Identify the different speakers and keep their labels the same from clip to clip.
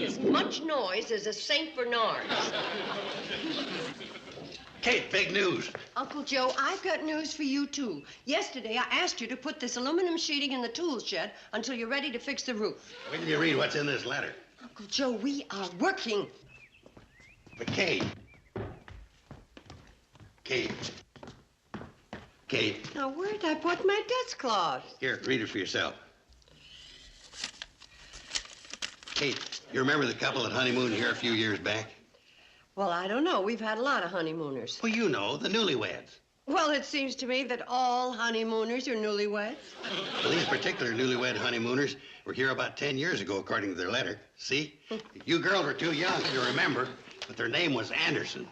Speaker 1: as much noise as a St. Bernard's.
Speaker 2: Kate, big news.
Speaker 1: Uncle Joe, I've got news for you, too. Yesterday, I asked you to put this aluminum sheeting in the tool shed until you're ready to fix the roof.
Speaker 2: When can you read what's in this letter?
Speaker 1: Uncle Joe, we are working.
Speaker 2: But Kate. Kate.
Speaker 1: Now, where'd I put my desk cloth?
Speaker 2: Here, read it for yourself. Kate, you remember the couple that honeymooned here a few years back?
Speaker 1: Well, I don't know. We've had a lot of honeymooners.
Speaker 2: Well, you know, the newlyweds.
Speaker 1: Well, it seems to me that all honeymooners are newlyweds.
Speaker 2: Well, these particular newlywed honeymooners were here about 10 years ago, according to their letter. See? You girls were too young to remember, but their name was Anderson.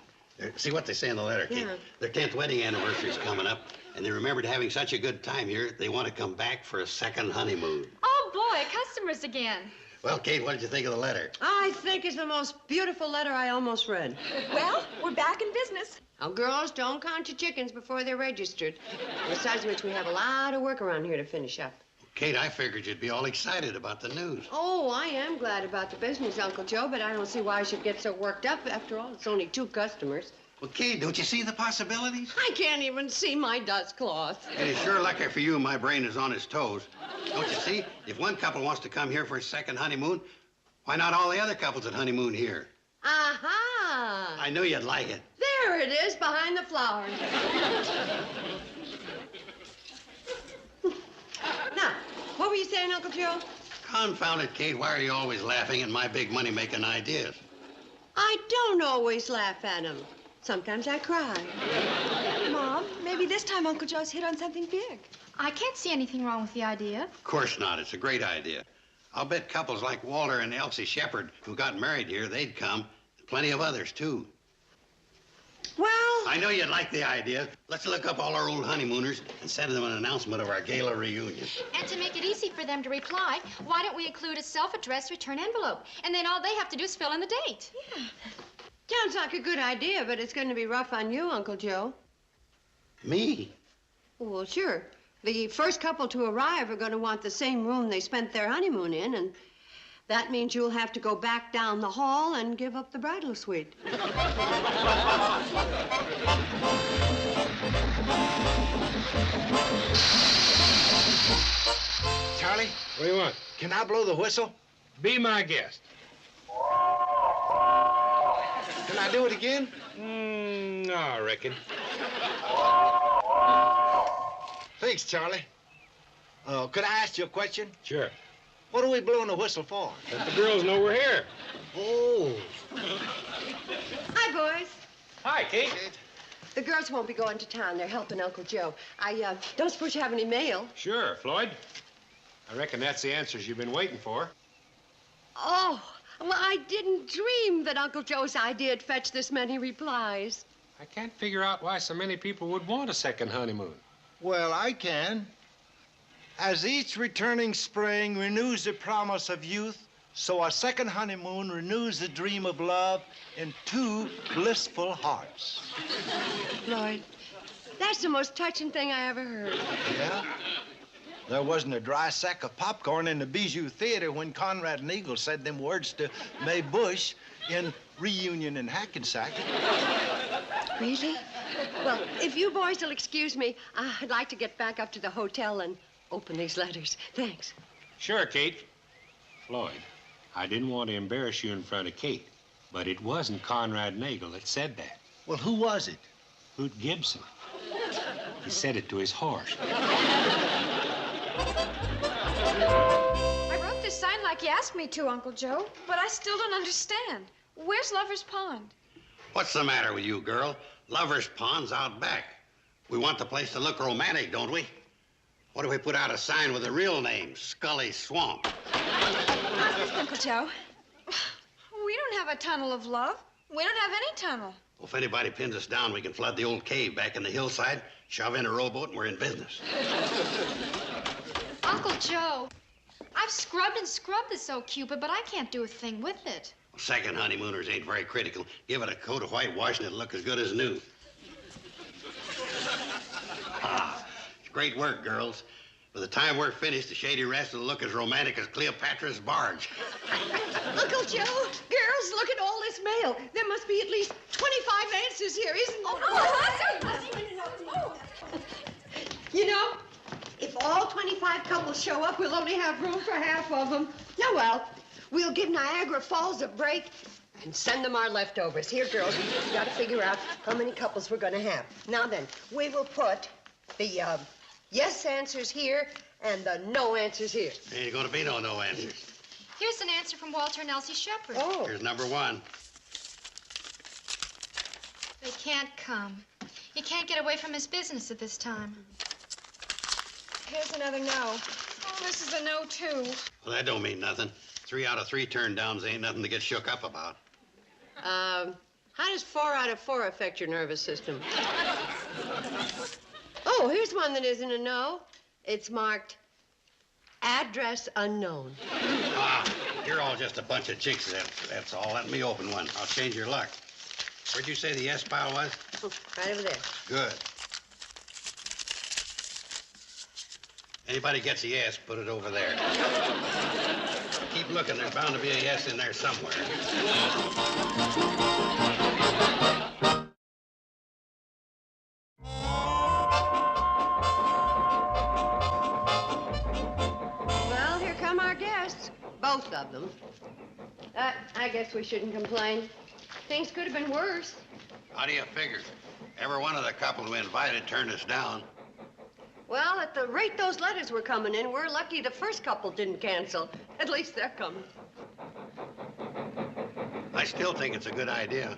Speaker 2: See what they say in the letter, Kate?
Speaker 1: Yeah.
Speaker 2: Their 10th wedding anniversary's coming up, and they remembered having such a good time here, they want to come back for a second honeymoon.
Speaker 3: Oh, boy, customers again.
Speaker 2: Well, Kate, what did you think of the letter?
Speaker 1: I think it's the most beautiful letter I almost read.
Speaker 3: Well, we're back in business.
Speaker 1: Now, girls, don't count your chickens before they're registered. Besides which, we have a lot of work around here to finish up.
Speaker 2: Kate, I figured you'd be all excited about the news.
Speaker 1: Oh, I am glad about the business, Uncle Joe, but I don't see why I should get so worked up. After all, it's only 2 customers.
Speaker 2: Well, Kate, don't you see the possibilities?
Speaker 1: I can't even see my dust cloth.
Speaker 2: It is sure lucky for you my brain is on its toes. Don't you see? If one couple wants to come here for a second honeymoon, why not all the other couples that honeymoon here?
Speaker 1: Aha!
Speaker 2: I knew you'd like it.
Speaker 1: There it is, behind the flowers. Now, what were you saying, Uncle Joe?
Speaker 2: Confound it, Kate, why are you always laughing at my big money-making ideas?
Speaker 1: I don't always laugh at them. Sometimes I cry.
Speaker 3: Mom, maybe this time Uncle Joe's hit on something big. I can't see anything wrong with the idea.
Speaker 2: Of course not. It's a great idea. I'll bet couples like Walter and Elsie Shepherd who got married here, they'd come. Plenty of others, too.
Speaker 1: Well...
Speaker 2: I know you'd like the idea. Let's look up all our old honeymooners and send them an announcement of our gala reunion.
Speaker 3: And to make it easy for them to reply, why don't we include a self-addressed return envelope? And then all they have to do is fill in the date.
Speaker 1: Yeah. Sounds like a good idea, but it's going to be rough on you, Uncle Joe.
Speaker 2: Me?
Speaker 1: Well, sure. The first couple to arrive are going to want the same room they spent their honeymoon in, and that means you'll have to go back down the hall and give up the bridal suite.
Speaker 4: Charlie,
Speaker 5: What do you want?
Speaker 4: can I blow the whistle?
Speaker 5: Be my guest.
Speaker 4: Can I do it again?
Speaker 5: No, I reckon.
Speaker 4: Thanks, Charlie. Could I ask you a question?
Speaker 5: Sure.
Speaker 4: What are we blowing the whistle for?
Speaker 5: Let the girls know we're here.
Speaker 4: Oh.
Speaker 1: Hi, boys.
Speaker 5: Hi, Kate.
Speaker 1: The girls won't be going to town. They're helping Uncle Joe. I don't suppose you have any mail.
Speaker 5: Sure, Floyd. I reckon that's the answers you've been waiting for.
Speaker 1: Oh, well, I didn't dream that Uncle Joe's idea'd fetch this many replies.
Speaker 5: I can't figure out why so many people would want a second honeymoon.
Speaker 4: Well, I can. As each returning spring renews the promise of youth, so a second honeymoon renews the dream of love in 2 blissful hearts.
Speaker 1: Floyd, that's the most touching thing I ever heard.
Speaker 4: Yeah? There wasn't a dry sack of popcorn in the Bijou Theater when Conrad and Eagle said them words to Mae Bush in Reunion in Hackensack.
Speaker 1: Really? Well, if you boys will excuse me, I'd like to get back up to the hotel and open these letters. Thanks.
Speaker 5: Sure, Kate. Floyd, I didn't want to embarrass you in front of Kate, but it wasn't Conrad Nagel that said that.
Speaker 4: Well, who was it?
Speaker 5: Hoot Gibson. He said it to his horse.
Speaker 3: I wrote this sign like you asked me to, Uncle Joe, but I still don't understand. Where's Lover's Pond?
Speaker 2: What's the matter with you, girl? Lover's Pond's out back. We want the place to look romantic, don't we? What if we put out a sign with a real name, Scully Swamp?
Speaker 3: How's this, Uncle Joe? We don't have a tunnel of love. We don't have any tunnel.
Speaker 2: Well, if anybody pins us down, we can flood the old cave back in the hillside, shove in a rowboat, and we're in business.
Speaker 3: Uncle Joe, I've scrubbed and scrubbed this old Cupid, but I can't do a thing with it.
Speaker 2: Well, second honeymooners ain't very critical. Give it a coat of whitewash and it'll look as good as new. Great work, girls. By the time we're finished, the Shady Rest will look as romantic as Cleopatra's barge.
Speaker 1: Uncle Joe, girls, look at all this mail. There must be at least 25 answers here, isn't there? You know, if all 25 couples show up, we'll only have room for half of them. Oh, well, we'll give Niagara Falls a break and send them our leftovers. Here, girls, we got to figure out how many couples we're going to have. Now then, we will put the yes answers here and the no answers here.
Speaker 2: Ain't going to be no answers.
Speaker 3: Here's an answer from Walter and Elsie Shepherd.
Speaker 1: Oh.
Speaker 2: Here's number 1.
Speaker 3: They can't come. He can't get away from his business at this time. Here's another no. Oh, this is a no, too.
Speaker 2: Well, that don't mean nothing. 3 out of 3 turn downs ain't nothing to get shook up about.
Speaker 1: How does 4 out of 4 affect your nervous system? Oh, here's one that isn't a no. It's marked address unknown.
Speaker 2: Ah, you're all just a bunch of chicks, that's all. Let me open one. I'll change your luck. Where'd you say the yes pile was?
Speaker 1: Right over there.
Speaker 2: Good. Anybody gets a yes, put it over there. Keep looking. There's bound to be a yes in there somewhere.
Speaker 1: Well, here come our guests. Both of them. I guess we shouldn't complain. Things could have been worse.
Speaker 2: How do you figure? Every one of the couple who invited turned us down.
Speaker 1: Well, at the rate those letters were coming in, we're lucky the first couple didn't cancel. At least they're coming.
Speaker 2: I still think it's a good idea.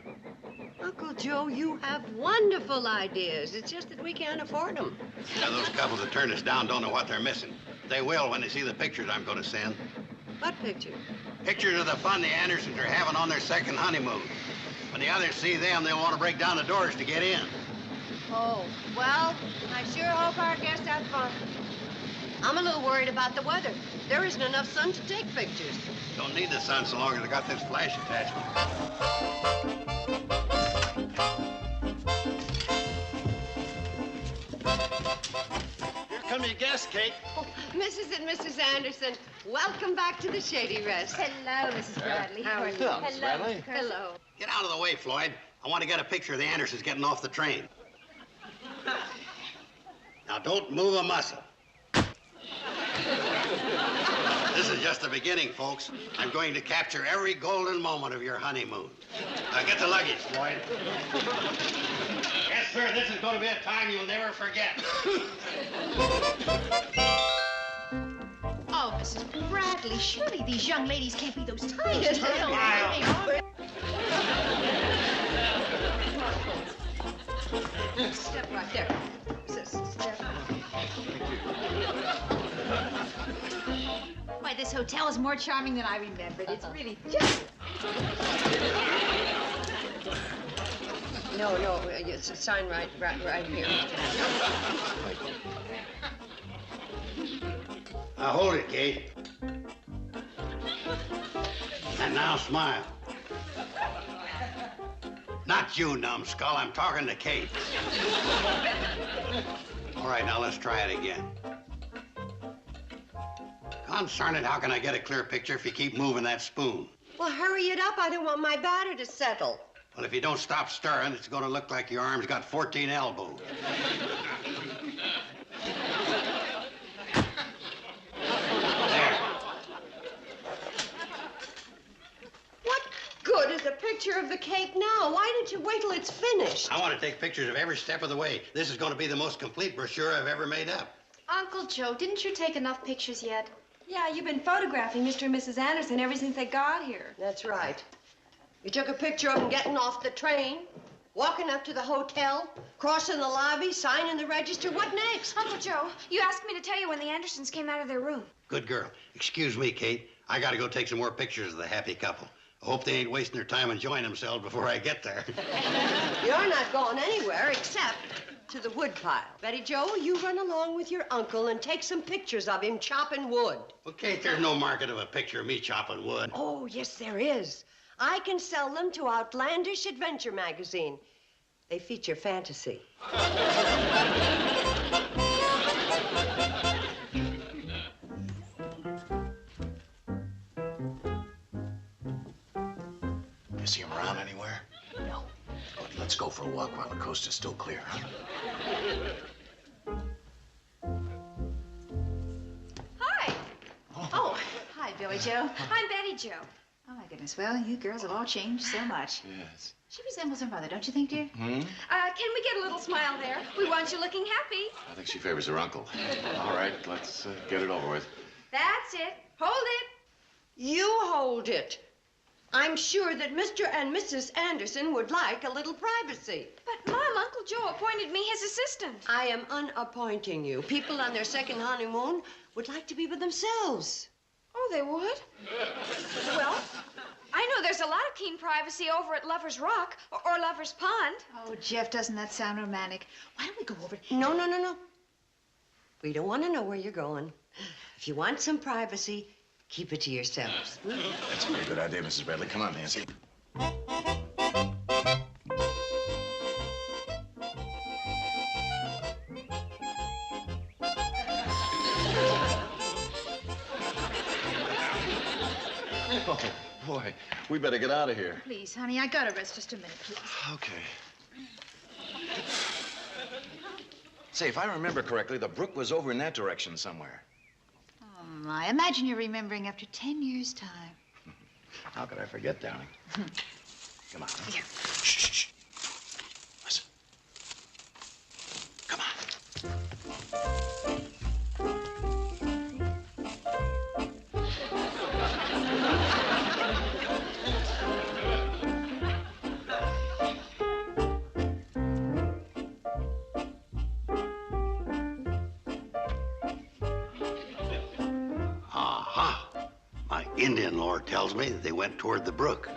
Speaker 1: Uncle Joe, you have wonderful ideas. It's just that we can't afford them.
Speaker 2: Now, those couples that turned us down don't know what they're missing. They will when they see the pictures I'm going to send.
Speaker 1: What picture?
Speaker 2: Pictures of the fun the Andersons are having on their second honeymoon. When the others see them, they'll want to break down the doors to get in.
Speaker 1: Oh, well, I sure hope our guests have fun. I'm a little worried about the weather. There isn't enough sun to take pictures.
Speaker 2: Don't need the sun so long as I got this flash attachment.
Speaker 4: Here come your guests, Kate.
Speaker 1: Oh, Mrs. and Mrs. Anderson, welcome back to the Shady Rest.
Speaker 3: Hello, Mrs. Bradley.
Speaker 1: How are you?
Speaker 4: Hello, Miss Bradley.
Speaker 1: Hello.
Speaker 2: Get out of the way, Floyd. I want to get a picture of the Andersons getting off the train. Now, don't move a muscle. This is just the beginning, folks. I'm going to capture every golden moment of your honeymoon. Now, get the luggage, Floyd. Yes, sir, this is going to be a time you'll never forget.
Speaker 6: Oh, Mrs. Bradley, surely these young ladies can't be those tiny little...
Speaker 1: Step right there. Step.
Speaker 6: Why, this hotel is more charming than I remembered. It's really just...
Speaker 1: No, it's a sign right here.
Speaker 2: Now, hold it, Kate. And now smile. Not you, numbskull. I'm talking to Kate. All right, now let's try it again. Concern it, how can I get a clear picture if you keep moving that spoon?
Speaker 1: Well, hurry it up. I don't want my batter to settle.
Speaker 2: Well, if you don't stop stirring, it's going to look like your arm's got 14 elbows. There.
Speaker 1: What good is a picture of the cake now? Why didn't you wait till it's finished?
Speaker 2: I want to take pictures of every step of the way. This is going to be the most complete brochure I've ever made up.
Speaker 3: Uncle Joe, didn't you take enough pictures yet?
Speaker 7: Yeah, you've been photographing Mr. and Mrs. Anderson ever since they got here.
Speaker 1: That's right. You took a picture of them getting off the train, walking up to the hotel, crossing the lobby, signing the register. What next?
Speaker 3: Uncle Joe, you asked me to tell you when the Andersons came out of their room.
Speaker 2: Good girl. Excuse me, Kate. I got to go take some more pictures of the happy couple. I hope they ain't wasting their time enjoying themselves before I get there.
Speaker 1: You're not going anywhere except to the wood pile. Betty Joe, you run along with your uncle and take some pictures of him chopping wood.
Speaker 2: Well, Kate, there's no market of a picture of me chopping wood.
Speaker 1: Oh, yes, there is. I can sell them to Outlandish Adventure magazine. They feature fantasy.
Speaker 8: Let's go for a walk while the coast is still clear.
Speaker 6: Hi. Oh, hi, Billy Joe.
Speaker 7: I'm Betty Jo.
Speaker 6: Oh, my goodness. Well, you girls have all changed so much.
Speaker 8: Yes.
Speaker 6: She resembles her mother, don't you think, dear?
Speaker 7: Can we get a little smile there? We want you looking happy.
Speaker 8: I think she favors her uncle. All right, let's get it over with.
Speaker 7: That's it. Hold it.
Speaker 1: You hold it. I'm sure that Mr. and Mrs. Anderson would like a little privacy.
Speaker 7: But, Mom, Uncle Joe appointed me his assistant.
Speaker 1: I am unappointing you. People on their second honeymoon would like to be with themselves.
Speaker 7: Oh, they would? Well, I know there's a lot of keen privacy over at Lover's Rock or Lover's Pond.
Speaker 6: Oh, Jeff, doesn't that sound romantic? Why don't we go over...
Speaker 1: No. We don't want to know where you're going. If you want some privacy, keep it to yourselves.
Speaker 8: That's a very good idea, Mrs. Bradley. Come on, Nancy. Oh, boy. We better get out of here.
Speaker 6: Please, honey, I gotta rest just a minute, please.
Speaker 8: Okay. Say, if I remember correctly, the brook was over in that direction somewhere.
Speaker 6: Oh, my. Imagine you're remembering after 10 years' time.
Speaker 8: How could I forget, darling? Come on.
Speaker 6: Here.
Speaker 8: Shh. Listen. Come on.
Speaker 2: Indian lore tells me that they went toward the brook.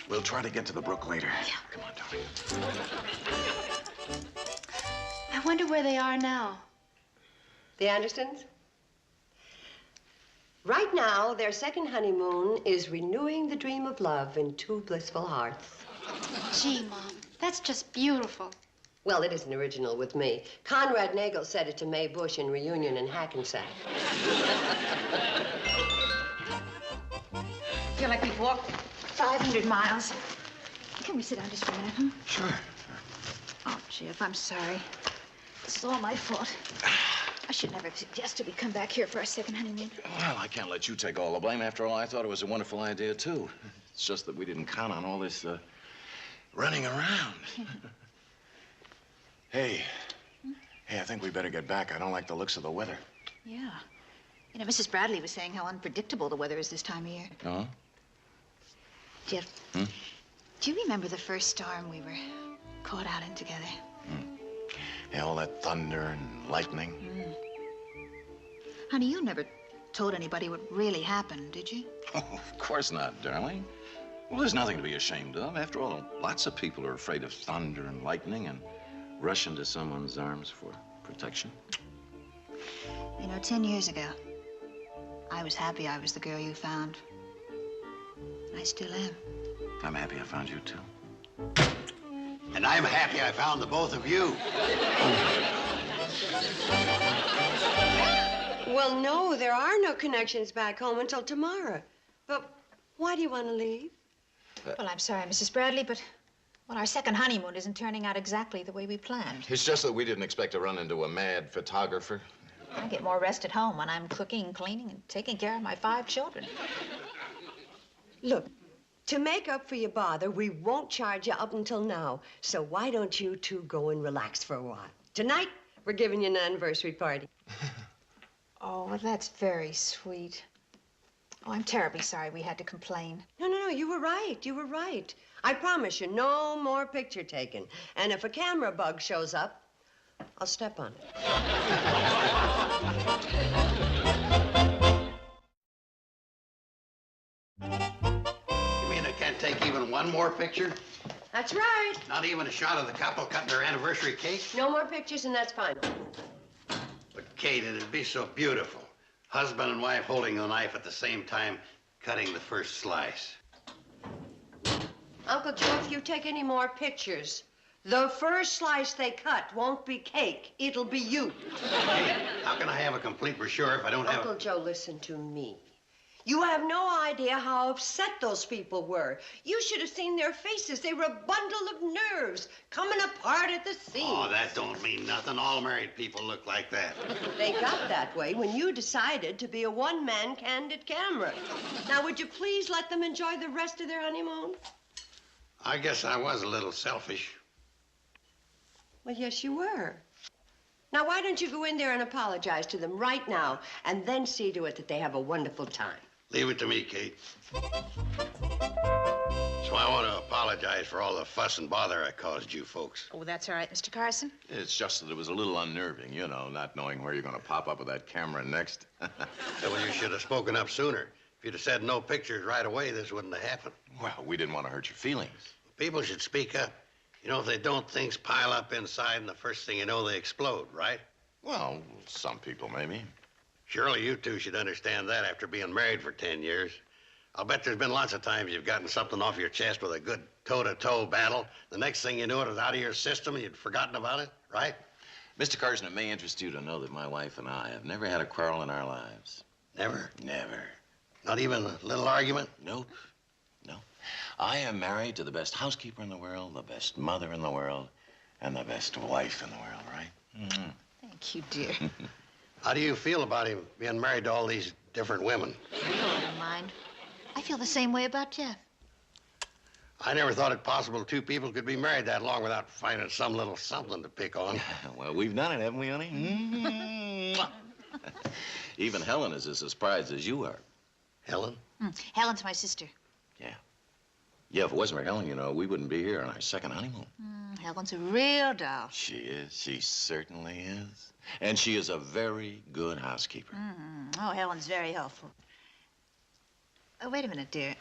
Speaker 8: We'll try to get to the brook later.
Speaker 6: Yeah.
Speaker 8: Come on, darling.
Speaker 7: I wonder where they are now.
Speaker 1: The Andersons? Right now, their second honeymoon is renewing the dream of love in two blissful hearts.
Speaker 3: Gee, Mom, that's just beautiful.
Speaker 1: Well, it isn't original with me. Conrad Nagel said it to Mae Bush in Reunion in Hackensack.
Speaker 6: I feel like we've walked 500 miles. Can we sit down just for a minute, huh?
Speaker 8: Sure.
Speaker 6: Oh, Jeff, I'm sorry. This is all my fault. I should never have suggested we come back here for our second honeymoon.
Speaker 8: Well, I can't let you take all the blame. After all, I thought it was a wonderful idea, too. It's just that we didn't count on all this, running around. Hey, I think we better get back. I don't like the looks of the weather.
Speaker 6: Yeah. You know, Mrs. Bradley was saying how unpredictable the weather is this time of year.
Speaker 8: Oh?
Speaker 6: Jeff, do you remember the first storm we were caught out in together?
Speaker 8: Yeah, all that thunder and lightning.
Speaker 6: Honey, you never told anybody what really happened, did you?
Speaker 8: Oh, of course not, darling. Well, there's nothing to be ashamed of. After all, lots of people are afraid of thunder and lightning and rush into someone's arms for protection.
Speaker 6: You know, 10 years ago, I was happy I was the girl you found. I still am.
Speaker 8: I'm happy I found you, too.
Speaker 2: And I'm happy I found the both of you.
Speaker 1: Well, no, there are no connections back home until tomorrow. But why do you want to leave?
Speaker 3: Well, I'm sorry, Mrs. Bradley, but well, our second honeymoon isn't turning out exactly the way we planned.
Speaker 8: It's just that we didn't expect to run into a mad photographer.
Speaker 3: I get more rest at home when I'm cooking, cleaning, and taking care of my 5 children.
Speaker 1: Look, to make up for your bother, we won't charge you up until now. So why don't you two go and relax for a while? Tonight, we're giving you an anniversary party.
Speaker 3: Oh, well, that's very sweet. Oh, I'm terribly sorry we had to complain.
Speaker 1: No, you were right. You were right. I promise you, no more picture taking. And if a camera bug shows up, I'll step on it.
Speaker 2: You mean I can't take even one more picture?
Speaker 1: That's right.
Speaker 2: Not even a shot of the couple cutting their anniversary cake?
Speaker 1: No more pictures, and that's fine.
Speaker 2: But, Kate, it'd be so beautiful. Husband and wife holding the knife at the same time, cutting the first slice.
Speaker 1: Uncle Joe, if you take any more pictures, The first slice they cut won't be cake. It'll be you.
Speaker 2: Hey, how can I have a complete brochure if I don't have...
Speaker 1: Uncle Joe, listen to me. You have no idea how upset those people were. You should have seen their faces. They were a bundle of nerves coming apart at the seams.
Speaker 2: Oh, that don't mean nothing. All married people look like that.
Speaker 1: They got that way when you decided to be a one-man candid camera. Now, would you please let them enjoy the rest of their honeymoon?
Speaker 2: I guess I was a little selfish.
Speaker 1: Well, yes, you were. Now, why don't you go in there and apologize to them right now, and then see to it that they have a wonderful time?
Speaker 2: Leave it to me, Kate. So I want to apologize for all the fuss and bother I caused you folks.
Speaker 6: Oh, that's all right, Mr. Carson.
Speaker 8: It's just that it was a little unnerving, you know, not knowing where you're going to pop up with that camera next.
Speaker 2: Well, you should have spoken up sooner. If you'd have said no pictures right away, this wouldn't have happened.
Speaker 8: Well, we didn't want to hurt your feelings.
Speaker 2: People should speak up. You know, if they don't, things pile up inside, and the first thing you know, they explode, right?
Speaker 8: Well, some people, maybe.
Speaker 2: Surely you two should understand that after being married for 10 years. I'll bet there's been lots of times you've gotten something off your chest with a good toe-to-toe battle. The next thing you knew, it was out of your system and you'd forgotten about it, right?
Speaker 8: Mr. Carson, it may interest you to know that my wife and I have never had a quarrel in our lives.
Speaker 2: Never?
Speaker 8: Never.
Speaker 2: Not even a little argument?
Speaker 8: Nope. No. I am married to the best housekeeper in the world, the best mother in the world, and the best wife in the world, right? Mm-hmm.
Speaker 6: Thank you, dear.
Speaker 2: How do you feel about him being married to all these different women?
Speaker 6: I don't mind. I feel the same way about Jeff.
Speaker 2: I never thought it possible two people could be married that long without finding some little something to pick on.
Speaker 8: Well, we've done it, haven't we, honey? Mm-hmm. Even Helen is as surprised as you are.
Speaker 2: Helen?
Speaker 6: Helen's my sister.
Speaker 8: Yeah. Yeah, if it wasn't for Helen, you know, we wouldn't be here on our second honeymoon.
Speaker 6: Helen's a real doll.
Speaker 8: She is. She certainly is. And she is a very good housekeeper.
Speaker 6: Oh, Helen's very helpful. Wait a minute, dear.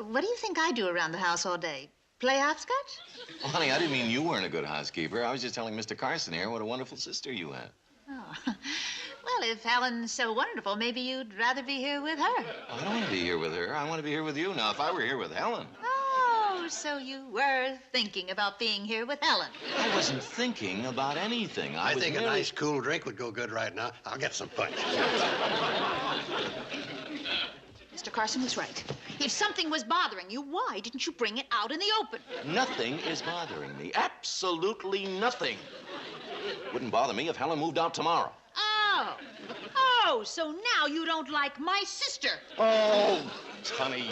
Speaker 6: What do you think I do around the house all day? Play hopscotch?
Speaker 8: Well, honey, I didn't mean you weren't a good housekeeper. I was just telling Mr. Carson here what a wonderful sister you have.
Speaker 6: Oh. Well, if Helen's so wonderful, maybe you'd rather be here with her.
Speaker 8: I don't want to be here with her. I want to be here with you. Now, if I were here with Helen...
Speaker 6: Oh, so you were thinking about being here with Helen.
Speaker 8: I wasn't thinking about anything.
Speaker 2: I think a nice cool drink would go good right now. I'll get some punch.
Speaker 6: Mr. Carson was right. If something was bothering you, why didn't you bring it out in the open?
Speaker 8: Nothing is bothering me. Absolutely nothing. Wouldn't bother me if Helen moved out tomorrow.
Speaker 6: Oh, so now you don't like my sister.
Speaker 8: Oh, honey.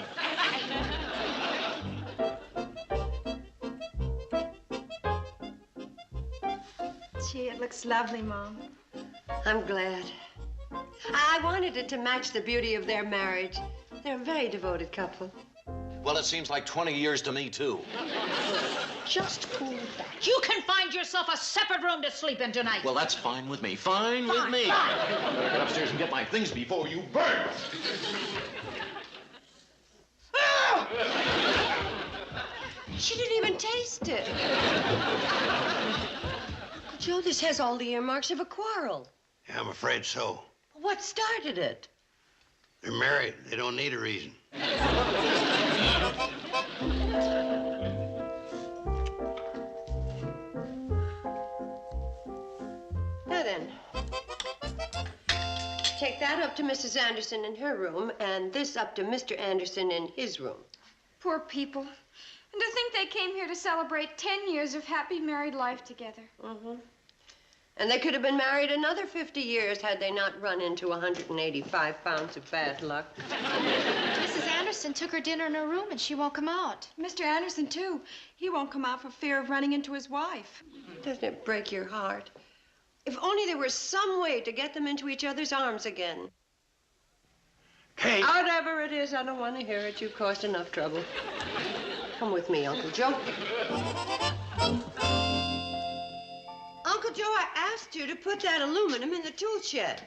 Speaker 7: Gee, it looks lovely, Mom.
Speaker 1: I'm glad. I wanted it to match the beauty of their marriage. They're a very devoted couple.
Speaker 8: Well, it seems like 20 years to me, too.
Speaker 6: Just cool back. You can find yourself a separate room to sleep in tonight.
Speaker 8: Well, that's fine with me. Fine with me. I better get upstairs and get my things before you burn.
Speaker 1: She didn't even taste it. Joe, this has all the earmarks of a quarrel.
Speaker 2: Yeah, I'm afraid so.
Speaker 1: What started it?
Speaker 2: They're married. They don't need a reason.
Speaker 1: Now then, take that up to Mrs. Anderson in her room, and this up to Mr. Anderson in his room.
Speaker 7: Poor people. And to think they came here to celebrate 10 years of happy married life together.
Speaker 1: And they could have been married another 50 years had they not run into 185 pounds of bad luck.
Speaker 3: Mrs. Anderson took her dinner in her room and she won't come out.
Speaker 7: Mr. Anderson, too. He won't come out for fear of running into his wife.
Speaker 1: Doesn't it break your heart? If only there were some way to get them into each other's arms again.
Speaker 2: Kate!
Speaker 1: Whatever it is, I don't want to hear it. You've caused enough trouble. Come with me, Uncle Joe. Uncle Joe, I asked you to put that aluminum in the tool shed.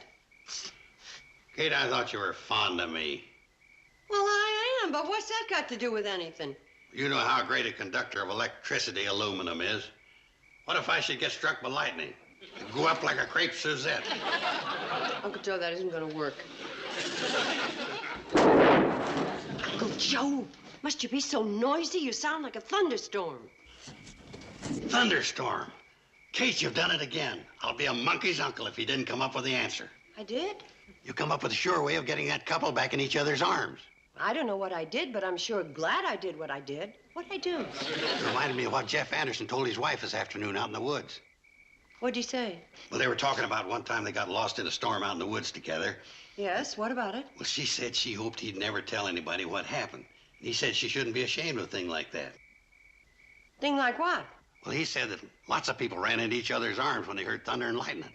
Speaker 2: Kate, I thought you were fond of me.
Speaker 1: Well, I am, but what's that got to do with anything?
Speaker 2: You know how great a conductor of electricity aluminum is. What if I should get struck by lightning? It'd go up like a crepe Suzette.
Speaker 1: Uncle Joe, that isn't going to work. Uncle Joe, must you be so noisy? You sound like a thunderstorm.
Speaker 2: Thunderstorm. Kate, you've done it again. I'll be a monkey's uncle if you didn't come up with the answer.
Speaker 1: I did?
Speaker 2: You come up with a sure way of getting that couple back in each other's arms.
Speaker 1: I don't know what I did, but I'm sure glad I did what I did. What'd I do?
Speaker 2: It reminded me of what Jeff Anderson told his wife this afternoon out in the woods.
Speaker 1: What'd he say?
Speaker 2: Well, they were talking about one time they got lost in a storm out in the woods together.
Speaker 1: Yes, what about it?
Speaker 2: Well, she said she hoped he'd never tell anybody what happened. And he said she shouldn't be ashamed of a thing like that.
Speaker 1: Thing like what?
Speaker 2: Well, he said that lots of people ran into each other's arms when they heard thunder and lightning.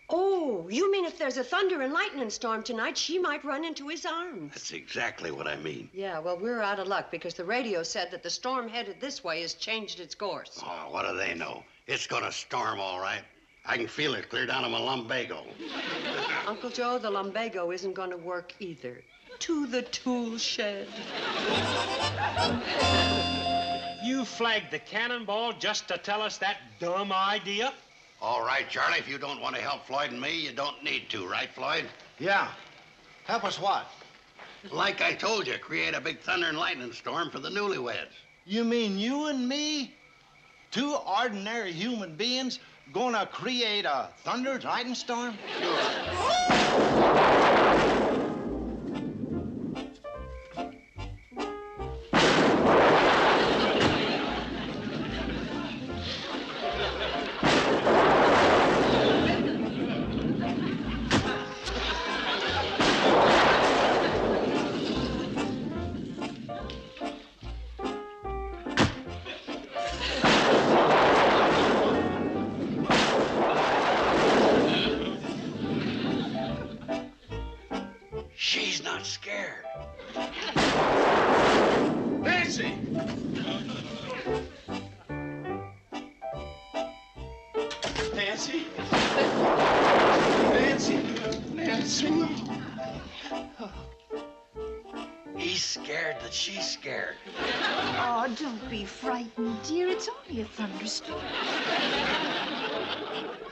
Speaker 1: Oh, you mean if there's a thunder and lightning storm tonight, she might run into his arms?
Speaker 2: That's exactly what I mean.
Speaker 1: Yeah, well, we're out of luck because the radio said that the storm headed this way has changed its course.
Speaker 2: Oh, what do they know? It's gonna storm, all right. I can feel it clear down to my lumbago.
Speaker 1: Uncle Joe, the lumbago isn't going to work either. To the tool shed.
Speaker 5: You flagged the cannonball just to tell us that dumb idea?
Speaker 2: All right, Charlie, if you don't want to help Floyd and me, you don't need to, right, Floyd?
Speaker 4: Yeah. Help us what?
Speaker 2: Like I told you, create a big thunder and lightning storm for the newlyweds.
Speaker 4: You mean you and me? Two ordinary human beings gonna create a thunder and lightning storm?
Speaker 2: She's not scared.
Speaker 4: Nancy! Nancy? Nancy? Nancy?
Speaker 2: He's scared that she's scared.
Speaker 6: Oh, don't be frightened, dear. It's only a thunderstorm.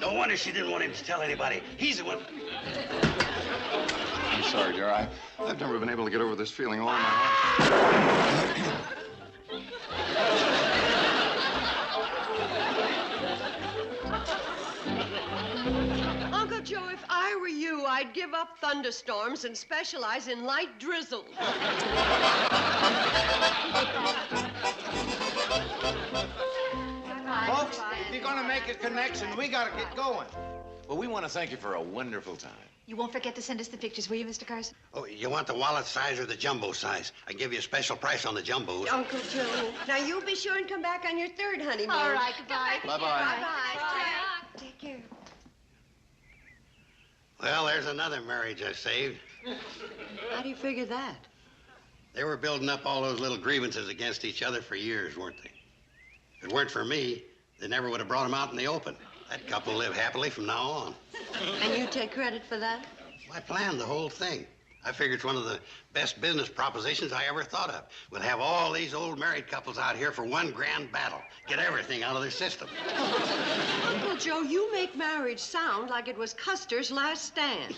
Speaker 2: No wonder she didn't want him to tell anybody. He's the one.
Speaker 8: I'm sorry, dear. I've never been able to get over this feeling all my life.
Speaker 1: Uncle Joe, if I were you, I'd give up thunderstorms and specialize in light drizzle.
Speaker 4: Folks, if you're gonna make a connection, we gotta get going.
Speaker 8: Well, we want to thank you for a wonderful time.
Speaker 6: You won't forget to send us the pictures, will you, Mr. Carson?
Speaker 2: Oh, you want the wallet size or the jumbo size? I give you a special price on the jumbos.
Speaker 1: Uncle Joe, now you be sure and come back on your third honeymoon.
Speaker 6: All right, goodbye.
Speaker 8: Bye-bye.
Speaker 1: Bye-bye. Take care.
Speaker 2: Well, there's another marriage I saved.
Speaker 1: How do you figure that?
Speaker 2: They were building up all those little grievances against each other for years, weren't they? If it weren't for me, they never would have brought them out in the open. That couple live happily from now on.
Speaker 1: And you take credit for that?
Speaker 2: I planned the whole thing. I figured it's one of the best business propositions I ever thought of. We'll have all these old married couples out here for one grand battle. Get everything out of their system.
Speaker 1: Uncle Joe, you make marriage sound like it was Custer's last stand.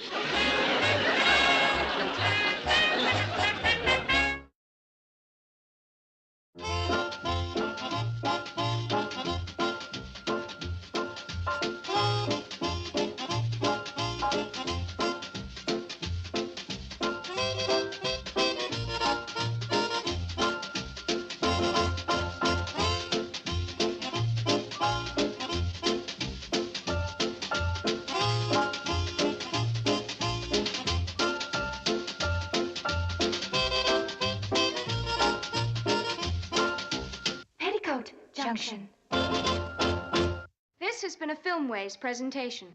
Speaker 7: Petticoat Junction. This has been a Filmways presentation.